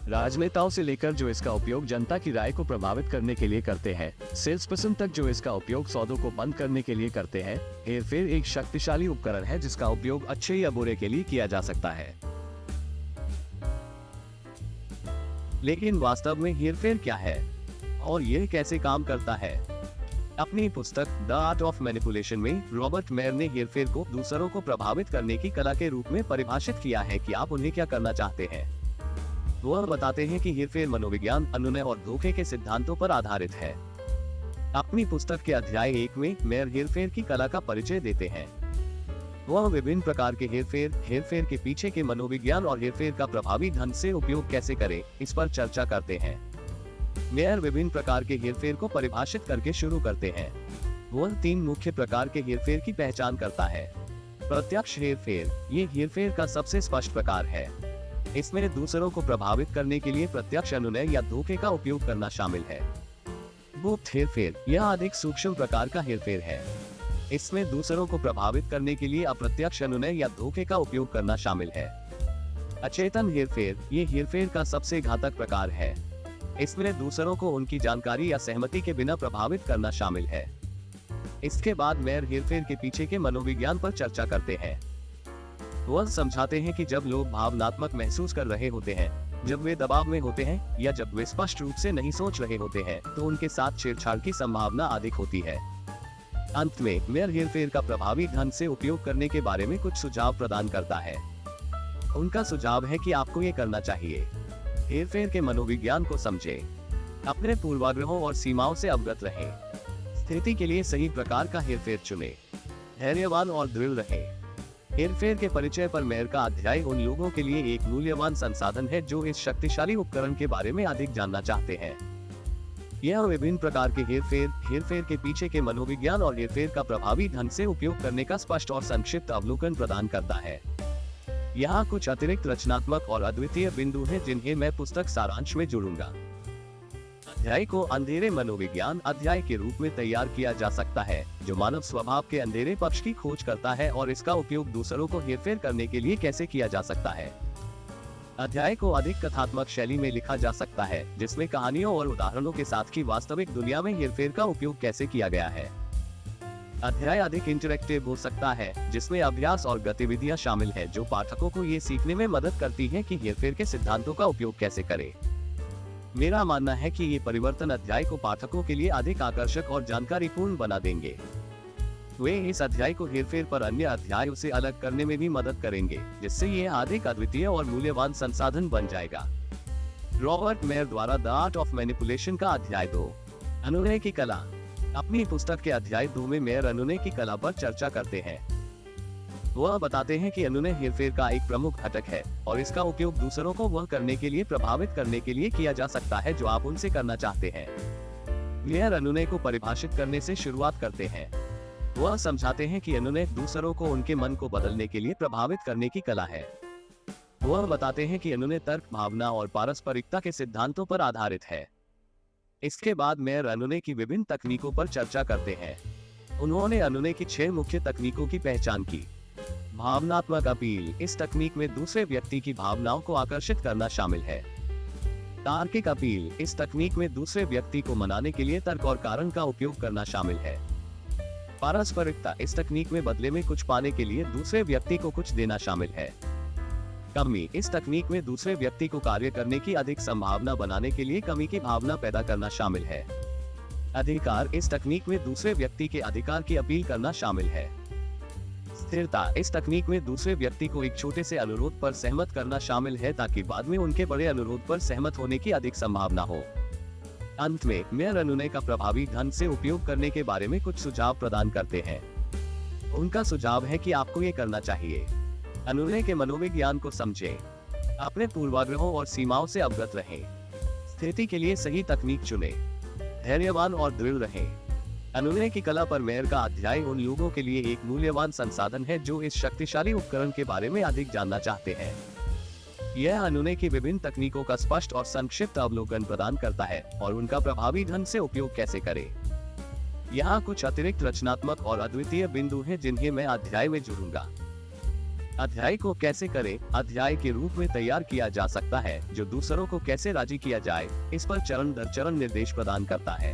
राजनेताओं से लेकर जो इसका उपयोग जनता की राय को प्रभावित करने के लिए करते हैं, सेल्स पर्सन तक जो इसका उपयोग सौदों को बंद करने के लिए करते हैं, हेरफेर एक शक्तिशाली उपकरण है जिसका उपयोग अच्छे या बुरे के लिए किया जा सकता है। लेकिन वास्तव में हेरफेर क्या है और यह कैसे काम करता है? अपनी पुस्तक द आर्ट ऑफ मैनिपुलेशन में रॉबर्ट मेयर ने हेरफेर को दूसरों को प्रभावित करने की कला के रूप में परिभाषित किया है कि आप उन्हें क्या करना चाहते हैं। वह बताते हैं कि हेरफेर मनोविज्ञान, अनुनय और धोखे के सिद्धांतों पर आधारित है। अपनी पुस्तक के अध्याय 1 में मेयर हेरफेर की कला का परिचय देते हैं। वह विभिन्न प्रकार के हेरफेर, हेरफेर के पीछे के मनोविज्ञान और हेरफेर का प्रभावी ढंग से उपयोग कैसे करें, इस पर चर्चा करते हैं। मेयर विभिन्न प्रकार के हेरफेर को परिभाषित करके शुरू करते हैं। वह 3 मुख्य प्रकार के हेरफेर की पहचान करता है। प्रत्यक्ष हेरफेर, ये हेरफेर का सबसे स्पष्ट प्रकार है। इसमें दूसरों को प्रभावित करने के लिए प्रत्यक्ष अनुनय या धोखे का उपयोग करना शामिल है। गुप्त हेरफेर, यह अधिक सूक्ष्म प्रकार का हेरफेर है। इसमें दूसरों को प्रभावित करने के लिए अप्रत्यक्ष अनुनय या धोखे का उपयोग करना शामिल है। अचेतन हेरफेर, ये हेरफेर का सबसे घातक प्रकार है। इसमें दूसरों को उनकी जानकारी या सहमति के बिना प्रभावित करना शामिल है। इसके बाद मेयर हेरफेर के पीछे के मनोविज्ञान पर चर्चा करते हैं। वह समझाते हैं कि जब लोग भावनात्मक महसूस कर रहे होते हैं, जब वे दबाव में होते हैं या जब वे स्पष्ट रूप से नहीं सोच रहे होते हैं, तो उनके साथ छेड़छाड़ की संभावना अधिक होती है। अंत में मेयर हेरफेर का प्रभावी ढंग से उपयोग करने के बारे में कुछ सुझाव प्रदान करता है। उनका सुझाव है कि आपको ये करना चाहिए। हेरफेर के मनोविज्ञान को समझें, अपने पूर्वाग्रहों और सीमाओं से अवगत रहें, स्थिति के लिए सही प्रकार का हेरफेर चुनें, धैर्यवान और दृढ़ रहें। हेरफेर के परिचय पर मेयर का अध्याय उन लोगों के लिए एक मूल्यवान संसाधन है जो इस शक्तिशाली उपकरण के बारे में अधिक जानना चाहते हैं। यह विभिन्न प्रकार के हेरफेर, हेरफेर के पीछे के मनोविज्ञान और हेरफेर का प्रभावी ढंग से उपयोग करने का स्पष्ट और संक्षिप्त अवलोकन प्रदान करता है। यहाँ कुछ अतिरिक्त रचनात्मक और अद्वितीय बिंदु हैं जिन्हें मैं पुस्तक सारांश में जोड़ूंगा। अध्याय को अंधेरे मनोविज्ञान अध्याय के रूप में तैयार किया जा सकता है, जो मानव स्वभाव के अंधेरे पक्ष की खोज करता है और इसका उपयोग दूसरों को हेरफेर करने के लिए कैसे किया जा सकता है। अध्याय को अधिक कथात्मक शैली में लिखा जा सकता है, जिसमें कहानियों और उदाहरणों के साथ की वास्तविक दुनिया में हेरफेर का उपयोग कैसे किया गया है। अध्याय अधिक इंटरैक्टिव हो सकता है, जिसमें अभ्यास और गतिविधियां शामिल है जो पाठकों को ये सीखने में मदद करती हैं कि हेरफेर के सिद्धांतों का उपयोग कैसे करें। मेरा मानना है कि ये परिवर्तन अध्याय को पाठकों के लिए अधिक आकर्षक और जानकारीपूर्ण बना देंगे। वे इस अध्याय को हेरफेर पर अन्य अध्यायों से अलग करने में भी मदद करेंगे, जिससे ये अधिक अद्वितीय और मूल्यवान संसाधन बन जाएगा। रॉबर्ट मेयर द्वारा द आर्ट ऑफ मैनिपुलेशन का अध्याय 2, अनुनय की कला। अपनी पुस्तक के अध्याय 2 में मेयर अनुनय की कला पर चर्चा करते हैं। वह बताते हैं कि अनुनय हेरफेर का एक प्रमुख घटक है और इसका उपयोग दूसरों को वह करने के लिए प्रभावित करने के लिए किया जा सकता है जो आप उनसे करना चाहते हैं। मेयर अनुनय को परिभाषित करने से शुरुआत करते हैं। वह समझाते हैं कि अनुनय दूसरों को उनके मन को बदलने के लिए प्रभावित करने की कला है। वह बताते हैं कि अनुनय तर्क, भावना और पारस्परिकता के सिद्धांतों पर आधारित है। इसके बाद मेयर अनुनय की विभिन्न तकनीकों पर चर्चा करते हैं। उन्होंने अनुनय की 6 मुख्य तकनीकों की पहचान की। भावनात्मक अपील, इस तकनीक में दूसरे व्यक्ति की भावनाओं को आकर्षित करना शामिल है। तार्किक अपील, इस तकनीक में दूसरे व्यक्ति को मनाने के लिए तर्क और कारण का उपयोग करना शामिल है। पारस्परिकता, इस तकनीक में बदले में कुछ पाने के लिए दूसरे व्यक्ति को कुछ देना शामिल है। कमी, इस तकनीक में दूसरे व्यक्ति को कार्य करने की अधिक संभावना बनाने के लिए कमी की भावना पैदा करना शामिल है। अधिकार, इस तकनीक में दूसरे व्यक्ति के अधिकार की अपील करना शामिल है। स्थिरता, इस तकनीक में दूसरे व्यक्ति को एक छोटे से अनुरोध पर सहमत करना शामिल है ताकि बाद में उनके बड़े अनुरोध पर सहमत होने की अधिक संभावना हो। अंत में मेयर अनुनय का प्रभावी ढंग से उपयोग करने के बारे में कुछ सुझाव प्रदान करते हैं। उनका सुझाव है कि आपको ये करना चाहिए। अनुनय के मनोविज्ञान को समझें, अपने पूर्वाग्रहों और सीमाओं से अवगत रहें, स्थिति के लिए सही तकनीक चुनें, धैर्यवान और दृढ़ रहें। अनुनय की कला पर मेयर का अध्याय उन लोगों के लिए एक मूल्यवान संसाधन है जो इस शक्तिशाली उपकरण के बारे में अधिक जानना चाहते हैं। यह अनुनय की विभिन्न तकनीकों का स्पष्ट और संक्षिप्त अवलोकन प्रदान करता है और उनका प्रभावी ढंग से उपयोग कैसे करें। यहाँ कुछ अतिरिक्त रचनात्मक और अद्वितीय बिंदु हैं जिन्हें मैं अध्याय में जोड़ूंगा। अध्याय को कैसे करें, अध्याय के रूप में तैयार किया जा सकता है जो दूसरों को कैसे राजी किया जाए, इस पर चरण दर चरण निर्देश प्रदान करता है।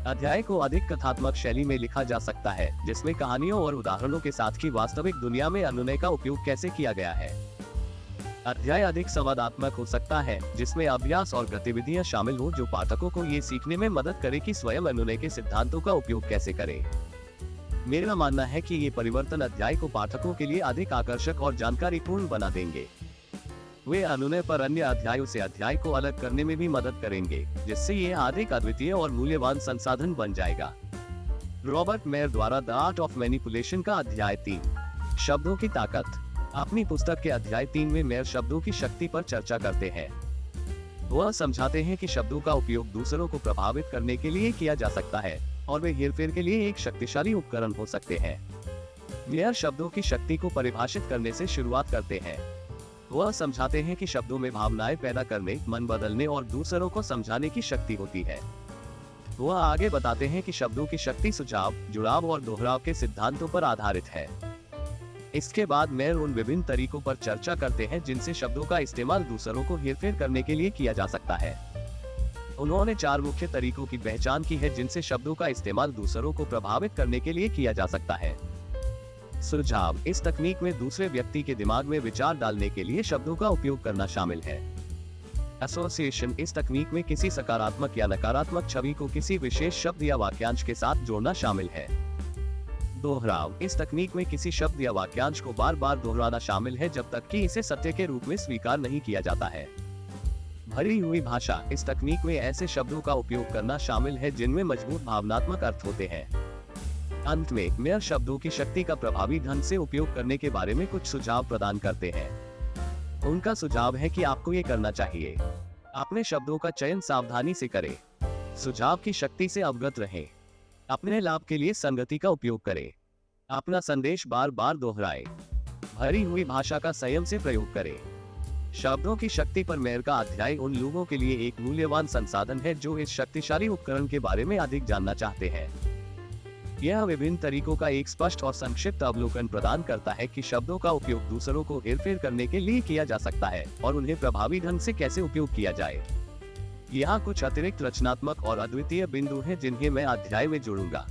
अध्याय को अधिक कथात्मक शैली में लिखा जा सकता है जिसमें कहानियों और उदाहरणों के साथ की वास्तविक दुनिया में अनुनय का उपयोग कैसे किया गया है। अध्याय अधिक संवादात्मक हो सकता है जिसमें अभ्यास और गतिविधियां शामिल हो जो पाठकों को ये सीखने में मदद करे कि स्वयं अनुनय के सिद्धांतों का उपयोग कैसे करें। मेरा मानना है कि ये परिवर्तन अध्याय को पाठकों के लिए अधिक आकर्षक और जानकारीपूर्ण बना देंगे। वे अनुनय पर अन्य अध्यायों से अध्याय को अलग करने में भी मदद करेंगे जिससे ये अधिक अद्वितीय और मूल्यवान संसाधन बन जाएगा। रॉबर्ट मेयर द्वारा द आर्ट ऑफ मैनिपुलेशन का अध्याय 3, शब्दों की ताकत। अपनी पुस्तक के अध्याय 3 में मेयर शब्दों की शक्ति पर चर्चा करते हैं। वह समझाते हैं कि शब्दों का उपयोग दूसरों को प्रभावित करने के लिए किया जा सकता है और वे हेरफेर के लिए एक शक्तिशाली उपकरण हो सकते हैं। मेयर शब्दों की शक्ति को परिभाषित करने से शुरुआत करते हैं। वह समझाते हैं कि शब्दों में भावनाएं पैदा करने, मन बदलने और दूसरों को समझाने की शक्ति होती है। वह आगे बताते हैं कि शब्दों की शक्ति सुझाव, जुड़ाव और दोहराव के सिद्धांतों पर आधारित है। इसके बाद मेयर उन विभिन्न तरीकों पर चर्चा करते हैं जिनसे शब्दों का इस्तेमाल दूसरों को हेरफेर करने के लिए किया जा सकता है। उन्होंने 4 मुख्य तरीकों की पहचान की है जिनसे शब्दों का इस्तेमाल दूसरों को प्रभावित करने के लिए किया जा सकता है। सुझाव, इस तकनीक में दूसरे व्यक्ति के दिमाग में विचार डालने के लिए शब्दों का उपयोग करना शामिल है। एसोसिएशन, इस तकनीक में किसी सकारात्मक या नकारात्मक छवि को किसी विशेष शब्द या वाक्यांश के साथ जोड़ना शामिल है। दोहराव, इस तकनीक में किसी शब्द या वाक्यांश को बार बार दोहराना शामिल है जब तक कि इसे सत्य के रूप में स्वीकार नहीं किया जाता है। भरी हुई भाषा, इस तकनीक में ऐसे शब्दों का उपयोग करना शामिल है जिनमें मजबूत भावनात्मक अर्थ होते हैं। अंत में मेयर शब्दों की शक्ति का प्रभावी ढंग से उपयोग करने के बारे में कुछ सुझाव प्रदान करते हैं। उनका सुझाव है कि आपको ये करना चाहिए। अपने शब्दों का चयन सावधानी से करें। सुझाव की शक्ति से अवगत रहें। अपने लाभ के लिए संगति का उपयोग करें। अपना संदेश बार बार दोहराएं। भरी हुई भाषा का संयम से प्रयोग करें। शब्दों की शक्ति पर मेयर का अध्याय उन लोगों के लिए एक मूल्यवान संसाधन है जो इस शक्तिशाली उपकरण के बारे में अधिक जानना चाहते हैं। यह विभिन्न तरीकों का एक स्पष्ट और संक्षिप्त अवलोकन प्रदान करता है कि शब्दों का उपयोग दूसरों को हेरफेर करने के लिए किया जा सकता है और उन्हें प्रभावी ढंग से कैसे उपयोग किया जाए। यहाँ कुछ अतिरिक्त रचनात्मक और अद्वितीय बिंदु हैं जिन्हें मैं अध्याय में जोड़ूंगा।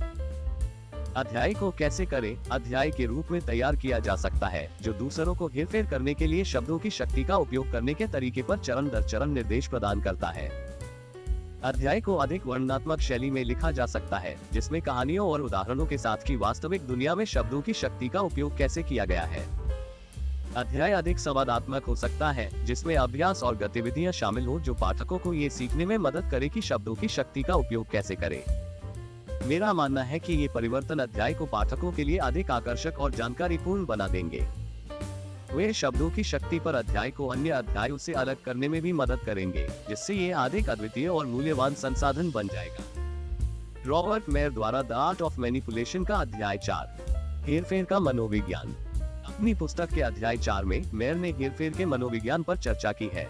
अध्याय को कैसे करें, अध्याय के रूप में तैयार किया जा सकता है जो दूसरों को हेरफेर करने के लिए शब्दों की शक्ति का उपयोग करने के तरीके पर चरण दर चरण निर्देश प्रदान करता है। अध्याय को अधिक वर्णनात्मक शैली में लिखा जा सकता है जिसमें कहानियों और उदाहरणों के साथ की वास्तविक दुनिया में शब्दों की शक्ति का उपयोग कैसे किया गया है। अध्याय अधिक संवादात्मक हो सकता है जिसमें अभ्यास और गतिविधियां शामिल हो जो पाठकों को ये सीखने में मदद करे कि शब्दों की शक्ति का उपयोग कैसे करें। मेरा मानना है कि ये परिवर्तन अध्याय को पाठकों के लिए अधिक आकर्षक और जानकारीपूर्ण बना देंगे। वे शब्दों की शक्ति पर अध्याय को अन्य अध्यायों से अलग करने में भी मदद करेंगे जिससे ये अधिक अद्वितीय और मूल्यवान संसाधन बन जाएगा। रॉबर्ट मेयर द्वारा द आर्ट ऑफ मैनिपुलेशन का अध्याय 4, हेरफेर का मनोविज्ञान। अपनी पुस्तक के अध्याय 4 में मेयर ने हेरफेर के मनोविज्ञान पर चर्चा की है।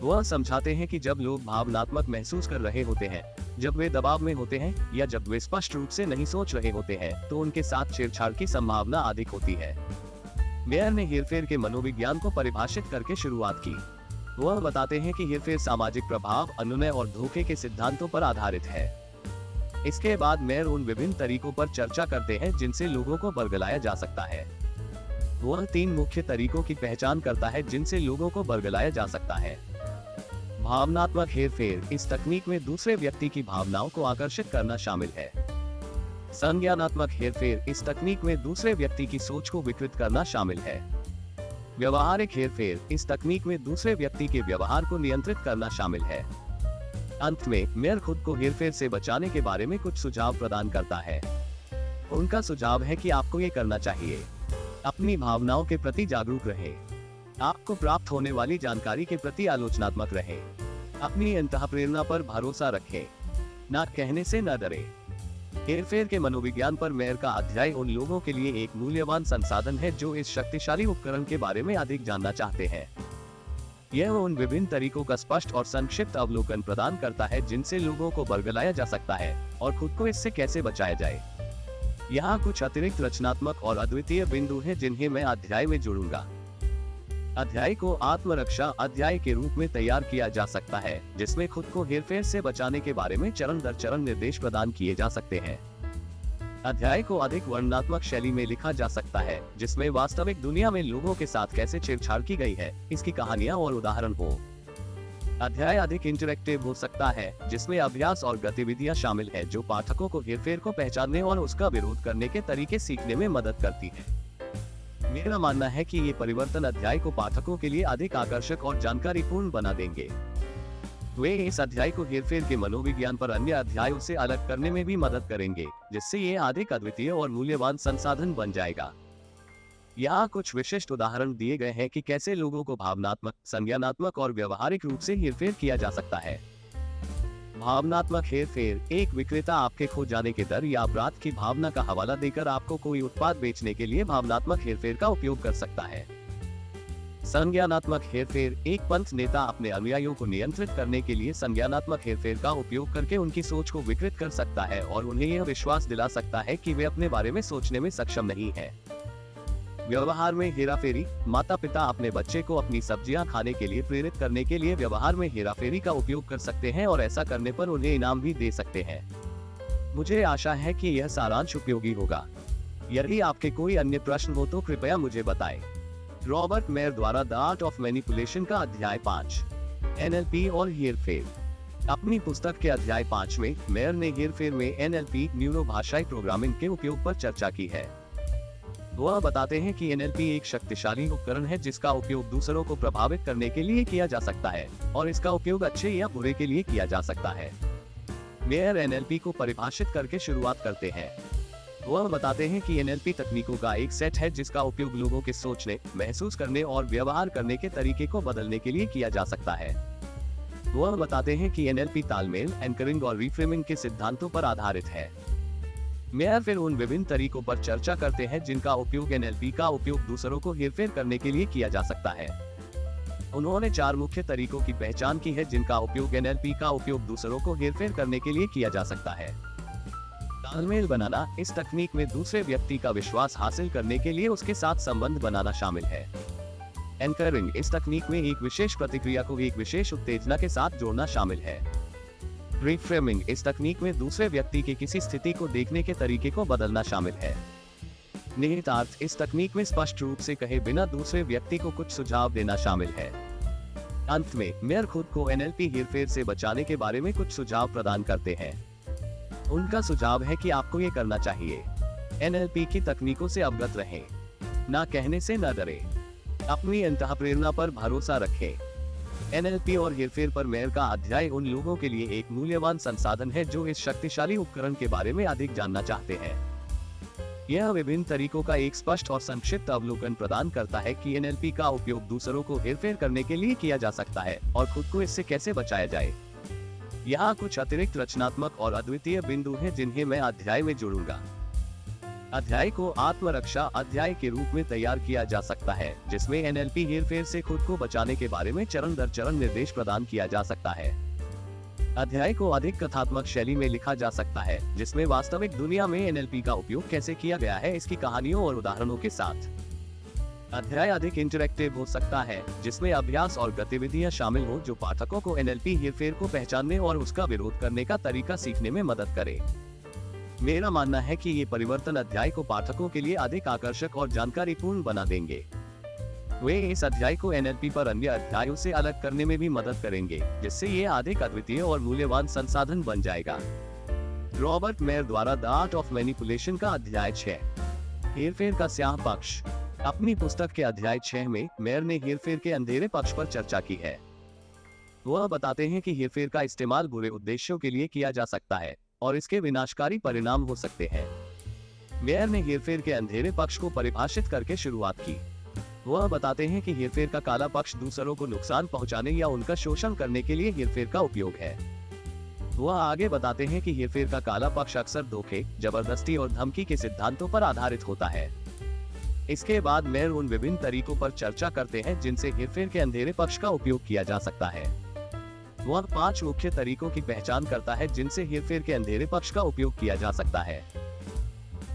वह समझाते हैं कि जब लोग भावनात्मक महसूस कर रहे होते हैं, जब वे दबाव में होते हैं या जब वे स्पष्ट रूप से नहीं सोच रहे होते हैं तो उनके साथ छेड़छाड़ की संभावना अधिक होती है। मेयर ने हेरफेर के मनोविज्ञान को परिभाषित करके शुरुआत की। वह बताते हैं कि हेरफेर सामाजिक प्रभाव, अनुनय और धोखे के सिद्धांतों पर आधारित है। इसके बाद मेयर उन विभिन्न तरीकों पर चर्चा करते हैं जिनसे लोगों को बरगलाया जा सकता है। वह 3 मुख्य तरीकों की पहचान करता है जिनसे लोगों को बरगलाया जा सकता है। भावनात्मक हेरफेर, इस तकनीक में दूसरे व्यक्ति की भावनाओं को आकर्षित करना शामिल है। संज्ञानात्मक हेरफेर, इस तकनीक में दूसरे व्यक्ति की सोच को विकृत करना शामिल है। व्यवहारिक हेरफेर, इस तकनीक में दूसरे व्यक्ति के व्यवहार को नियंत्रित करना शामिल है। अंत में मेयर खुद को हेरफेर से बचाने के बारे में कुछ सुझाव प्रदान करता है। उनका सुझाव है कि आपको ये करना चाहिए। अपनी भावनाओं के प्रति जागरूक रहें। आपको प्राप्त होने वाली जानकारी के प्रति आलोचनात्मक रहें। अपनी अंतःप्रेरणा पर भरोसा रखें। ना कहने से न डरें। हेरफेर के मनोविज्ञान पर मेयर का अध्याय उन लोगों के लिए एक मूल्यवान संसाधन है जो इस शक्तिशाली उपकरण के बारे में अधिक जानना चाहते हैं। यह उन विभिन्न तरीकों का स्पष्ट और संक्षिप्त अवलोकन प्रदान करता है जिनसे लोगों को बरगलाया जा सकता है और खुद को इससे कैसे बचाया जाए। यहाँ कुछ अतिरिक्त रचनात्मक और अद्वितीय बिंदु हैं जिन्हें मैं अध्याय में जोड़ूंगा। अध्याय को आत्मरक्षा अध्याय के रूप में तैयार किया जा सकता है, जिसमें खुद को हेरफेर से बचाने के बारे में चरण दर चरण निर्देश प्रदान किए जा सकते हैं। अध्याय को अधिक वर्णनात्मक शैली में लिखा जा सकता है, जिसमें वास्तविक दुनिया में लोगों के साथ कैसे छेड़छाड़ की गई है, इसकी कहानियां और उदाहरण हो। अध्याय अधिक इंटरैक्टिव हो सकता है, जिसमें अभ्यास और गतिविधियां शामिल है जो पाठकों को हेरफेर को पहचानने और उसका विरोध करने के तरीके सीखने में मदद करती है। मेरा मानना है कि ये परिवर्तन अध्याय को पाठकों के लिए अधिक आकर्षक और जानकारीपूर्ण बना देंगे। वे इस अध्याय को हेरफेर के मनोविज्ञान पर अन्य अध्यायों से अलग करने में भी मदद करेंगे, जिससे ये अधिक अद्वितीय और मूल्यवान संसाधन बन जाएगा। यहाँ कुछ विशिष्ट उदाहरण दिए गए हैं कि कैसे लोगों को भावनात्मक, संज्ञानात्मक और व्यवहारिक रूप से हेरफेर किया जा सकता है। भावनात्मक हेरफेर: एक विक्रेता आपके खो जाने के डर या अपराध की भावना का हवाला देकर आपको कोई उत्पाद बेचने के लिए भावनात्मक हेरफेर का उपयोग कर सकता है। संज्ञानात्मक हेरफेर: एक पंथ नेता अपने अनुयायियों को नियंत्रित करने के लिए संज्ञानात्मक हेरफेर का उपयोग करके उनकी सोच को विकृत कर सकता है और उन्हें यह विश्वास दिला सकता है कि वे अपने बारे में सोचने में सक्षम नहीं है। व्यवहार में हेराफेरी: माता पिता अपने बच्चे को अपनी सब्जियां खाने के लिए प्रेरित करने के लिए व्यवहार में हेराफेरी का उपयोग कर सकते हैं और ऐसा करने पर उन्हें इनाम भी दे सकते हैं। मुझे आशा है कि यह सारांश उपयोगी होगा। यदि आपके कोई अन्य प्रश्न हो तो कृपया मुझे बताएं। रॉबर्ट मेयर द्वारा द आर्ट ऑफ मैनिपुलेशन का अध्याय 5, NLP और हेरफेर। अपनी पुस्तक के अध्याय 5 में मेयर ने हेरफेर में NLP, न्यूरो भाषाई प्रोग्रामिंग के उपयोग पर चर्चा की है। वह बताते हैं कि NLP एक शक्तिशाली उपकरण है जिसका उपयोग दूसरों को प्रभावित करने के लिए किया जा सकता है और इसका उपयोग अच्छे या बुरे के लिए किया जा सकता है। मेयर NLP को परिभाषित करके शुरुआत करते हैं। वह बताते हैं कि NLP तकनीकों का एक सेट है जिसका उपयोग लोगों के सोचने, महसूस करने और व्यवहार करने के तरीके को बदलने के लिए किया जा सकता है। वह बताते हैं कि NLP तालमेल, एंकरिंग और रिफ्रेमिंग के सिद्धांतों पर आधारित है। मेयर फिर उन विभिन्न तरीकों पर चर्चा करते हैं जिनका उपयोग NLP का उपयोग दूसरों को हेरफेर करने के लिए किया जा सकता है। उन्होंने 4 मुख्य तरीकों की पहचान की है जिनका उपयोग NLP का उपयोग दूसरों को हेरफेर करने के लिए किया जा सकता है। तालमेल बनाना: इस तकनीक में दूसरे व्यक्ति का विश्वास हासिल करने के लिए उसके साथ संबंध बनाना शामिल है। एंकरिंग: इस तकनीक में एक विशेष प्रतिक्रिया को एक विशेष उत्तेजना के साथ जोड़ना शामिल है। रिफ्रेमिंग: इस तकनीक में दूसरे व्यक्ति की किसी स्थिति को देखने के तरीके को बदलना शामिल है। निहितार्थ: इस तकनीक में स्पष्ट रूप से कहे बिना दूसरे व्यक्ति को कुछ सुझाव देना शामिल है। अंत में मेयर खुद को NLP हेरफेर से बचाने के बारे में कुछ सुझाव प्रदान करते हैं। उनका सुझाव है कि आपको ये करना चाहिए: NLP की तकनीकों से अवगत रहें, ना कहने से न डरे, अपनी अंतःप्रेरणा पर भरोसा रखें। NLP और हेरफेर पर मेयर का अध्याय उन लोगों के लिए एक मूल्यवान संसाधन है जो इस शक्तिशाली उपकरण के बारे में अधिक जानना चाहते हैं। यह विभिन्न तरीकों का एक स्पष्ट और संक्षिप्त अवलोकन प्रदान करता है कि NLP का उपयोग दूसरों को हेरफेर करने के लिए किया जा सकता है और खुद को इससे कैसे बचाया जाए। यहाँ कुछ अतिरिक्त रचनात्मक और अद्वितीय बिंदु हैं जिन्हें मैं अध्याय में जोड़ूंगा। अध्याय को आत्मरक्षा अध्याय के रूप में तैयार किया जा सकता है, जिसमें NLP हेरफेर से खुद को बचाने के बारे में चरण दर चरण निर्देश प्रदान किया जा सकता है। अध्याय को अधिक कथात्मक शैली में लिखा जा सकता है, जिसमें वास्तविक दुनिया में NLP का उपयोग कैसे किया गया है इसकी कहानियों और उदाहरणों के साथ। अध्याय अधिक इंटरैक्टिव हो सकता है, जिसमें अभ्यास और गतिविधियां शामिल हो जो पाठकों को NLP हेरफेर को पहचानने और उसका विरोध करने का तरीका सीखने में मदद करे। मेरा मानना है कि ये परिवर्तन अध्याय को पाठकों के लिए अधिक आकर्षक और जानकारीपूर्ण बना देंगे। वे इस अध्याय को NLP पर अन्य अध्यायों से अलग करने में भी मदद करेंगे, जिससे ये अधिक अद्वितीय और मूल्यवान संसाधन बन जाएगा। रॉबर्ट मेयर द्वारा द आर्ट ऑफ मैनिपुलेशन का अध्याय 6, हेरफेर का स्याह पक्ष। अपनी पुस्तक के अध्याय 6 में मेयर ने हेरफेर के अंधेरे पक्ष पर चर्चा की है। वह बताते हैं कि हेरफेर का इस्तेमाल बुरे उद्देश्यों के लिए किया जा सकता है और इसके विनाशकारी परिणाम हो सकते हैं। मेयर ने हेरफेर के अंधेरे पक्ष को परिभाषित करके शुरुआत की। वह बताते हैं कि हेरफेर का काला पक्ष दूसरों को नुकसान पहुंचाने या उनका शोषण करने के लिए हेरफेर का उपयोग है। वह आगे बताते हैं कि हेरफेर का काला पक्ष अक्सर धोखे, जबरदस्ती और धमकी के सिद्धांतों पर आधारित होता है। इसके बाद मेयर उन विभिन्न तरीकों पर चर्चा करते हैं जिनसे हेरफेर के अंधेरे पक्ष का उपयोग किया जा सकता है। वह 5 मुख्य तरीकों की पहचान करता है जिनसे हेरफेर के अंधेरे पक्ष का उपयोग किया जा सकता है।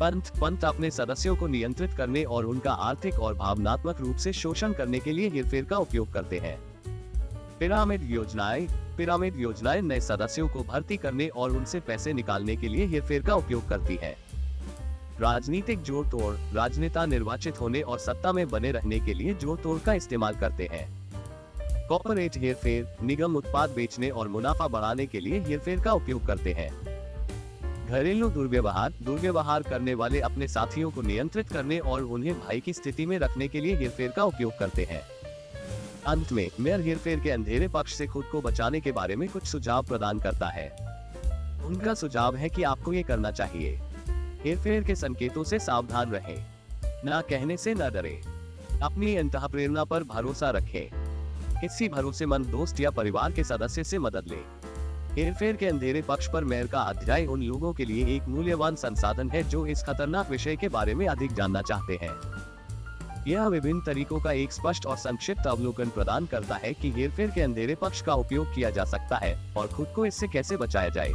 पंत अपने सदस्यों को नियंत्रित करने और उनका आर्थिक और भावनात्मक रूप से शोषण करने के लिए हेरफेर का उपयोग करते हैं। पिरामिड योजनाएं नए सदस्यों को भर्ती करने और उनसे पैसे निकालने के लिए हेरफेर का उपयोग करती है। राजनीतिक जोड़ तोड़, राजनेता निर्वाचित होने और सत्ता में बने रहने के लिए जोड़ तोड़ का इस्तेमाल करते हैं। कॉर्पोरेट हेरफेर, निगम उत्पाद बेचने और मुनाफा बढ़ाने के लिए हेरफेर का उपयोग करते हैं। घरेलू दुर्व्यवहार करने वाले अपने साथियों को नियंत्रित करने और उन्हें भय की स्थिति में रखने के लिए हेरफेर का उपयोग करते हैं। अंत में मेयर हेरफेर के अंधेरे पक्ष से खुद को बचाने के बारे में कुछ सुझाव प्रदान करता है। उनका सुझाव है कि आपको ये करना चाहिए। हेरफेर के संकेतों से सावधान रहें। ना कहने से न डरे। अपनी अंतःप्रेरणा पर भरोसा रखें। किसी भरोसेमंद दोस्त या परिवार के सदस्य से मदद लें। हेरफेर के अंधेरे पक्ष पर मेयर का अध्याय उन लोगों के लिए एक मूल्यवान संसाधन है जो इस खतरनाक विषय के बारे में अधिक जानना चाहते हैं। यह विभिन्न तरीकों का एक स्पष्ट और संक्षिप्त अवलोकन प्रदान करता है कि हेरफेर के अंधेरे पक्ष का उपयोग किया जा सकता है और खुद को इससे कैसे बचाया जाए।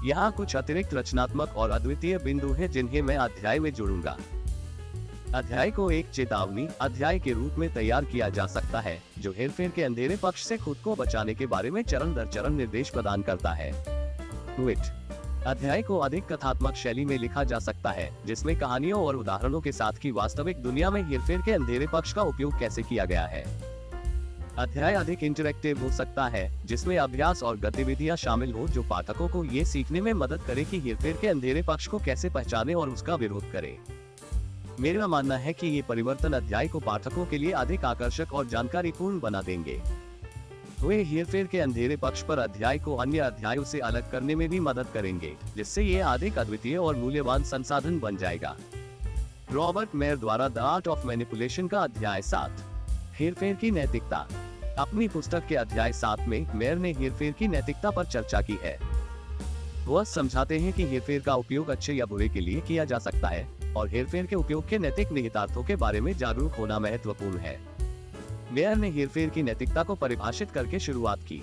यहाँ कुछ अतिरिक्त रचनात्मक और अद्वितीय बिंदु हैं जिन्हें मैं अध्याय में जोड़ूंगा। अध्याय को एक चेतावनी अध्याय के रूप में तैयार किया जा सकता है जो हेरफेर के अंधेरे पक्ष से खुद को बचाने के बारे में चरण दर चरण निर्देश प्रदान करता है। ट्वीट अध्याय को अधिक कथात्मक शैली में लिखा जा सकता है जिसमें कहानियों और उदाहरणों के साथ की वास्तविक दुनिया में हेरफेर के अंधेरे पक्ष का उपयोग कैसे किया गया है। अध्याय अधिक इंटरैक्टिव हो सकता है जिसमें अभ्यास और गतिविधियां शामिल हो जो पाठकों को ये सीखने में मदद करे कि हेरफेर के अंधेरे पक्ष को कैसे पहचाने और उसका विरोध करे। मेरा मानना है कि ये परिवर्तन अध्याय को पाठकों के लिए अधिक आकर्षक और जानकारीपूर्ण बना देंगे। वे हेरफेर के अंधेरे पक्ष पर अध्याय को अन्य अध्यायों से अलग करने में भी मदद करेंगे जिससे ये अधिक अद्वितीय और मूल्यवान संसाधन बन जाएगा। रॉबर्ट मेयर द्वारा द आर्ट ऑफ मैनिपुलेशन का अध्याय 7 हेरफेर की नैतिकता। अपनी पुस्तक के अध्याय 7 में मेयर ने हेरफेर की नैतिकता पर चर्चा की है। वह समझाते हैं कि हेरफेर का उपयोग अच्छे या बुरे के लिए किया जा सकता है और हेरफेर के उपयोग के नैतिक निहितार्थों के बारे में जागरूक होना महत्वपूर्ण है। मेयर ने हेरफेर की नैतिकता को परिभाषित करके शुरुआत की।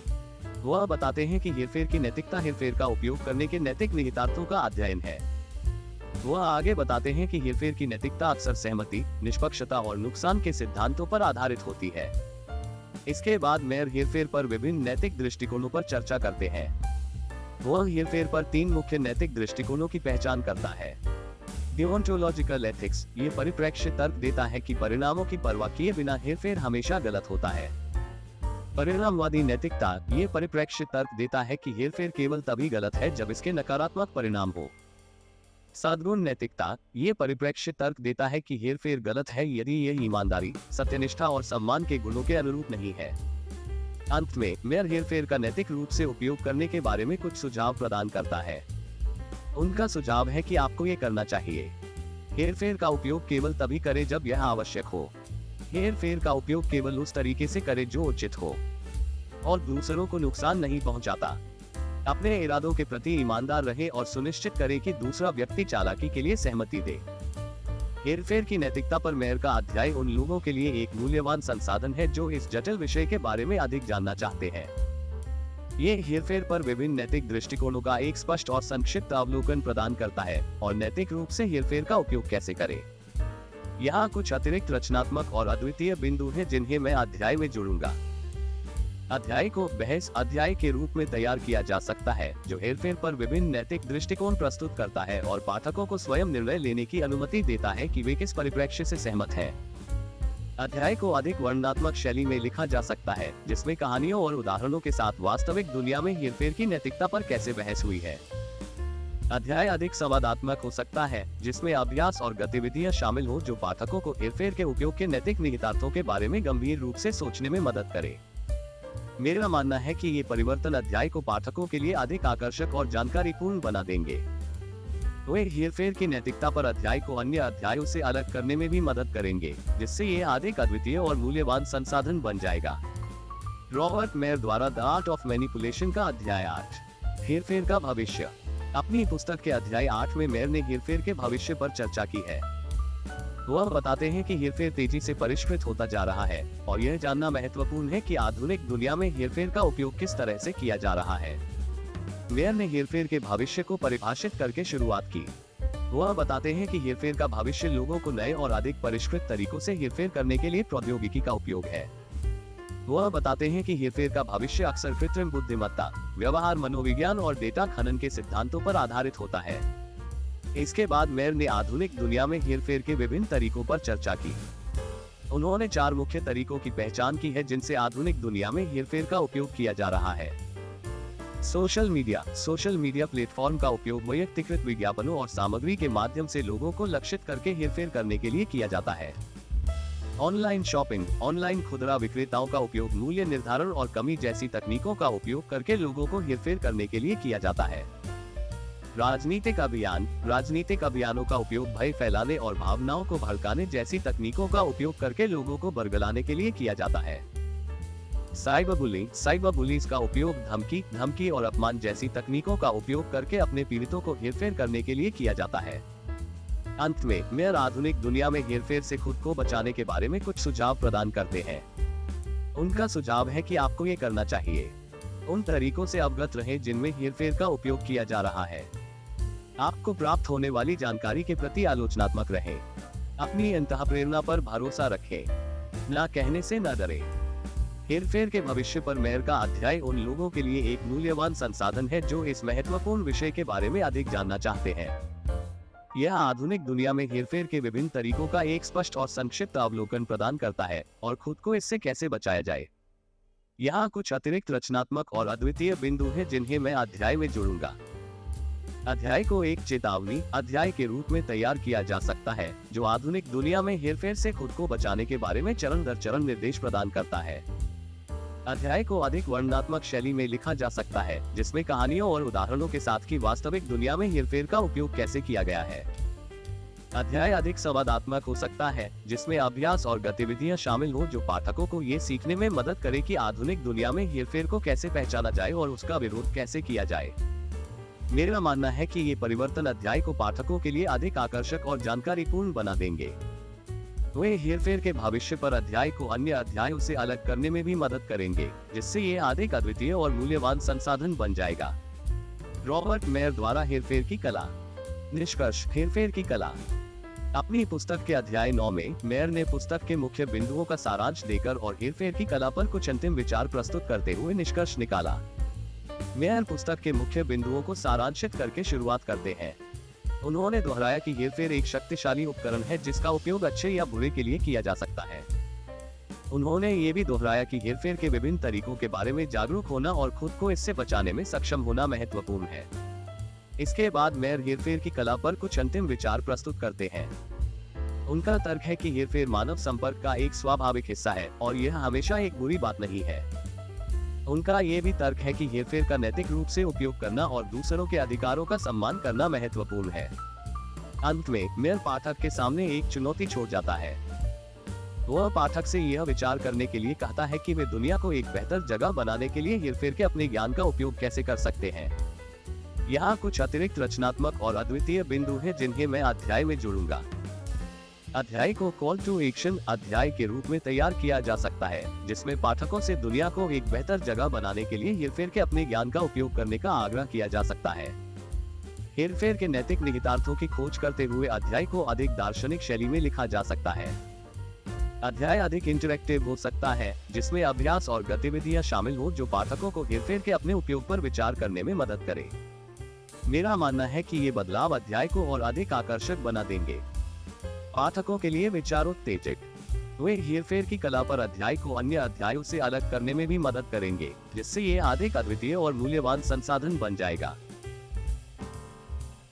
वह बताते हैं कि हेरफेर की नैतिकता हेरफेर का उपयोग करने के नैतिक निहितार्थों का अध्ययन है। वह आगे बताते हैं कि हेरफेर की नैतिकता अक्सर सहमति, निष्पक्षता और नुकसान के सिद्धांतों पर आधारित होती है। इसके बाद मेयर हेरफेर पर विभिन्न नैतिक दृष्टिकोणों पर चर्चा करते हैं। वह हेरफेर पर 3 मुख्य नैतिक दृष्टिकोणों की पहचान करता है। डिओन्टोलॉजिकल एथिक्स ये परिप्रेक्ष्य तर्क देता है कि परिणामों की परवाह किए बिना हेरफेर हमेशा गलत होता है। परिणामवादी नैतिकता ये परिप्रेक्ष्य तर्क देता है कि हेरफेर केवल तभी गलत है जब इसके नकारात्मक परिणाम हो। सद्गुण नैतिकता ये परिप्रेक्ष्य तर्क देता है कि हेरफेर गलत है यदि यह ईमानदारी, सत्यनिष्ठा और सम्मान के गुणों के अनुरूप नहीं है। अंत में मेयर हेरफेर का नैतिक रूप से उपयोग करने के बारे में कुछ सुझाव प्रदान करता है। उनका सुझाव है कि आपको ये करना चाहिए। हेरफेर का उपयोग केवल तभी करें जब यह आवश्यक हो। हेरफेर का उपयोग केवल उस तरीके से करें जो उचित हो और दूसरों को नुकसान नहीं पहुंचाता। अपने इरादों के प्रति ईमानदार रहें और सुनिश्चित करें कि दूसरा व्यक्ति चालाकी के लिए सहमति दे। हेरफेर की नैतिकता पर मेयर का अध्याय उन लोगों के लिए एक मूल्यवान संसाधन है जो इस जटिल विषय के बारे में अधिक जानना चाहते हैं। ये हेरफेर पर विभिन्न नैतिक दृष्टिकोणों का एक स्पष्ट और संक्षिप्त अवलोकन प्रदान करता है और नैतिक रूप से हेरफेर का उपयोग कैसे करें। यहाँ कुछ अतिरिक्त रचनात्मक और अद्वितीय बिंदु हैं जिन्हें मैं अध्याय में जोड़ूंगा। अध्याय को बहस अध्याय के रूप में तैयार किया जा सकता है जो हेरफेर पर विभिन्न नैतिक दृष्टिकोण प्रस्तुत करता है और पाठकों को स्वयं निर्णय लेने की अनुमति देता है कि वे किस परिप्रेक्ष्य से सहमत हैं। अध्याय को अधिक वर्णनात्मक शैली में लिखा जा सकता है जिसमें कहानियों और उदाहरणों के साथ वास्तविक दुनिया में हेरफेर की नैतिकता पर कैसे बहस हुई है। अध्याय अधिक संवादात्मक हो सकता है जिसमें अभ्यास और गतिविधियां शामिल हो जो पाठकों को हेरफेर के उपयोग के नैतिक निहितार्थों के बारे में गंभीर रूप से सोचने में मदद करे। मेरा मानना है कि ये परिवर्तन अध्याय को पाठकों के लिए अधिक आकर्षक और जानकारीपूर्ण बना देंगे। वे हेरफेर की नैतिकता पर अध्याय को अन्य अध्यायों से अलग करने में भी मदद करेंगे जिससे ये अधिक अद्वितीय और मूल्यवान संसाधन बन जाएगा। रॉबर्ट मेयर द्वारा द आर्ट ऑफ मैनिपुलेशन का अध्याय 8 हेरफेर का भविष्य। अपनी पुस्तक के अध्याय 8 में मेयर ने हेरफेर के भविष्य पर चर्चा की है। वह बताते हैं कि हेरफेर तेजी से परिष्कृत होता जा रहा है और यह जानना महत्वपूर्ण है कि आधुनिक दुनिया में हेरफेर का उपयोग किस तरह से किया जा रहा है। मेयर ने हेरफेर के भविष्य को परिभाषित करके शुरुआत की। वह बताते हैं कि हेरफेर का भविष्य लोगों को नए और अधिक परिष्कृत तरीकों से हेरफेर करने के लिए प्रौद्योगिकी का उपयोग है। वह बताते हैं कि हेरफेर का भविष्य अक्सर कृत्रिम बुद्धिमत्ता, व्यवहार मनोविज्ञान और डेटा खनन के सिद्धांतों पर आधारित होता है। इसके बाद मेयर ने आधुनिक दुनिया में हेरफेर के विभिन्न तरीकों पर चर्चा की। उन्होंने 4 मुख्य तरीकों की पहचान की है जिनसे आधुनिक दुनिया में हेरफेर का उपयोग किया जा रहा है। सोशल मीडिया प्लेटफॉर्म का उपयोग व्यक्तिगत विज्ञापनों और सामग्री के माध्यम से लोगों को लक्षित करके हेरफेर करने के लिए किया जाता है। ऑनलाइन शॉपिंग, ऑनलाइन खुदरा विक्रेताओं का उपयोग मूल्य निर्धारण और कमी जैसी तकनीकों का उपयोग करके लोगों को हेरफेर करने के लिए किया जाता है। राजनीतिक अभियानों का उपयोग भय फैलाने और भावनाओं को भड़काने जैसी तकनीकों का उपयोग करके लोगों को बरगलाने के लिए किया जाता है। साइबर बुलिंग का उपयोग धमकी और अपमान जैसी तकनीकों का उपयोग करके अपने पीड़ितों को हेरफेर करने के लिए किया जाता है। अंत में मेयर आधुनिक दुनिया में हेरफेर से खुद को बचाने के बारे में कुछ सुझाव प्रदान करते हैं। उनका सुझाव है कि आपको ये करना चाहिए। उन तरीकों से अवगत रहें जिनमें हेरफेर का उपयोग किया जा रहा है। आपको प्राप्त होने वाली जानकारी के प्रति आलोचनात्मक रहें। अपनी अंतःप्रेरणा पर भरोसा रखें, ना कहने से न डरें। हेरफेर के भविष्य पर मेयर का अध्याय उन लोगों के लिए एक मूल्यवान संसाधन है जो इस महत्वपूर्ण विषय के बारे में अधिक जानना चाहते हैं। यह आधुनिक दुनिया में हेरफेर के विभिन्न तरीकों का एक स्पष्ट और संक्षिप्त अवलोकन प्रदान करता है और खुद को इससे कैसे बचाया जाए। यहाँ कुछ अतिरिक्त रचनात्मक और अद्वितीय बिंदु हैं जिन्हें मैं अध्याय में जोड़ूंगा। अध्याय को एक चेतावनी अध्याय के रूप में तैयार किया जा सकता है जो आधुनिक दुनिया में हेरफेर से खुद को बचाने के बारे में चरण दर चरण निर्देश प्रदान करता है। अध्याय को अधिक वर्णनात्मक शैली में लिखा जा सकता है जिसमें कहानियों और उदाहरणों के साथ की वास्तविक दुनिया में हेरफेर का उपयोग कैसे किया गया है। अध्याय अधिक संवादात्मक हो सकता है जिसमें अभ्यास और गतिविधियां शामिल हो जो पाठकों को ये सीखने में मदद करे कि आधुनिक दुनिया में हेरफेर को कैसे पहचाना जाए और उसका विरोध कैसे किया जाए। मेरा मानना है कि ये परिवर्तन अध्याय को पाठकों के लिए अधिक आकर्षक और जानकारीपूर्ण बना देंगे। वे हेरफेर के भविष्य पर अध्याय को अन्य अध्यायों से अलग करने में भी मदद करेंगे जिससे ये अधिक अद्वितीय और मूल्यवान संसाधन बन जाएगा। रॉबर्ट मेयर द्वारा हेरफेर की कला। निष्कर्ष, हेरफेर की कला। अपनी पुस्तक के अध्याय 9 में मेयर ने पुस्तक के मुख्य बिंदुओं का सारांश देकर और हेरफेर की कला पर कुछ अंतिम विचार प्रस्तुत करते हुए निष्कर्ष निकाला। मेयर पुस्तक के मुख्य बिंदुओं को सारांशित करके शुरुआत करते हैं। उन्होंने दोहराया कि हेरफेर एक शक्तिशाली उपकरण है जिसका उपयोग अच्छे या बुरे के लिए किया जा सकता है। उन्होंने ये भी दोहराया कि हेरफेर के विभिन्न तरीकों के बारे में जागरूक होना और खुद को इससे बचाने में सक्षम होना महत्वपूर्ण है। इसके बाद मेयर हेरफेर की कला पर कुछ अंतिम विचार प्रस्तुत करते हैं। उनका तर्क है कि हेरफेर मानव संपर्क का एक स्वाभाविक हिस्सा है और यह हमेशा एक बुरी बात नहीं है। उनका ये भी तर्क है कि हेरफेर का नैतिक रूप से उपयोग करना और दूसरों के अधिकारों का सम्मान करना महत्वपूर्ण है। अंत में मेयर पाठक के सामने एक चुनौती छोड़ जाता है। वह पाठक से यह विचार करने के लिए कहता है कि वे दुनिया को एक बेहतर जगह बनाने के लिए हेरफेर के अपने ज्ञान का उपयोग कैसे कर सकते हैं। यहाँ कुछ अतिरिक्त रचनात्मक और अद्वितीय बिंदु हैं जिन्हें मैं अध्याय में जोड़ूंगा। अध्याय को कॉल टू एक्शन अध्याय के रूप में तैयार किया जा सकता है जिसमें पाठकों से दुनिया को एक बेहतर जगह बनाने के लिए हेरफेर के अपने ज्ञान का उपयोग करने का आग्रह किया जा सकता है। हेरफेर के नैतिक निहितार्थों की खोज करते हुए अध्याय को अधिक दार्शनिक शैली में लिखा जा सकता है। अध्याय अधिक इंटरैक्टिव हो सकता है जिसमें अभ्यास और गतिविधियां शामिल हो जो पाठकों को हेरफेर के अपने उपयोग पर विचार करने में मदद करे। मेरा मानना है कि ये बदलाव अध्याय को और अधिक आकर्षक बना देंगे। पाठकों के लिए विचारोत्तेजक। वे हेरफेर की कला पर अध्याय को अन्य अध्यायों से अलग करने में भी मदद करेंगे जिससे ये अधिक अद्वितीय और मूल्यवान संसाधन बन जाएगा।